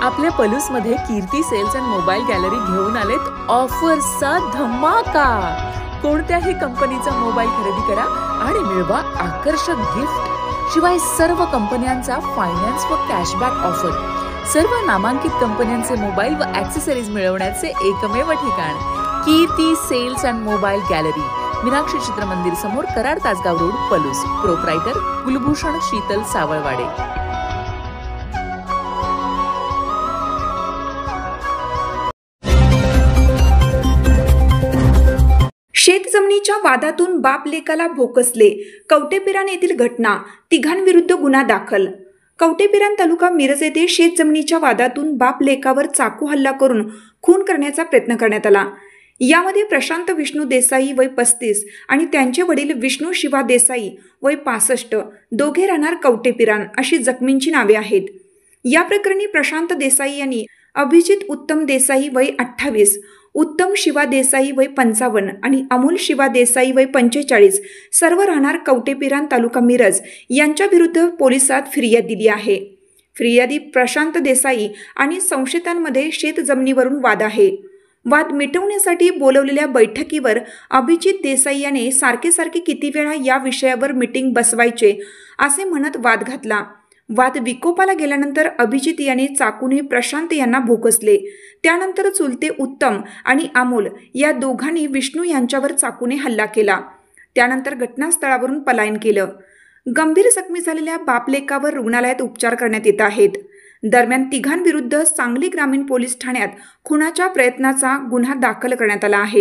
आपल्या पलूसमध्ये कीर्ती sales and mobile gallery घेऊन आलेत ऑफर्सचा धमाका। कोणत्याही कंपनीचा मोबाईल खरेदी करा आणि मिळवा आकर्षक गिफ्ट। शिवाय सर्व कंपन्यांचा फायनान्स व कॅशबॅक ऑफर। सर्व नामांकित कंपन्यांचे मोबाईल व ॲक्सेसरीज मिळवण्याचे एकमेव ठिकाण Kirti sales and mobile gallery, Meenakshi Chitramandir समोर, कराड तासगाव रोड, पलूस। प्रोप्रायटर कुलभूषण शीतल सावळवाडे। शेतजमिनीच्या वादातून बाप लेकाला भोकसले। कवटेपिरान येथील घटना, तिघांविरुद्ध गुन्हा दाखल। कवटेपिरान तालुका मिरज येथे शेतजमिनीच्या वादातून बाप लेकावर चाकू हल्ला करून खून करण्याचा प्रयत्न करण्यात आला। यामध्ये प्रशांत विष्णू देसाई वय 35 आणि त्यांचे वडील विष्णू शिवा देसाई वय 65 दोघे राहणार कवटेपिरान अशी जखमींची नावे आहेत। या प्रकरणी प्रशांत देसाई यांनी अभिजित उत्तम देसाई वय 28, उत्तम शिवा देसाई वय 55 आणि अमोल शिवा देसाई वय 45 सर्व राहणार कवटेपिरान तालुका मिरज यांच्या विरुद्ध पोलिसात फिर्याद दिली आहे। फिर्यादी प्रशांत देसाई आणि संशयितांमध्ये शेत जमिनीवरून वाद आहे। वाद मिटवण्यासाठी बोलवलेल्या बैठकीवर अभिजित देसाई याने सारखे किती वेळा या विषयावर मीटिंग बसवायचे असे म्हणत वाद घातला। वाद विकोपाला गेल्यानंतर अभिजित याने चाकूने प्रशांत यांना भोकसले। त्यानंतर चुलते उत्तम आणि अमोल या दोघांनी विष्णू यांच्यावर चाकूने हल्ला केला। त्यानंतर घटनास्थळावरून पलायन केलं। गंभीर जखमी झालेल्या बापलेकावर रुग्णालयात उपचार करण्यात येत आहेत। दरम्यान तिघांविरुद्ध सांगली ग्रामीण पोलीस ठाण्यात खुनाच्या प्रयत्नाचा गुन्हा दाखल करण्यात आला आहे।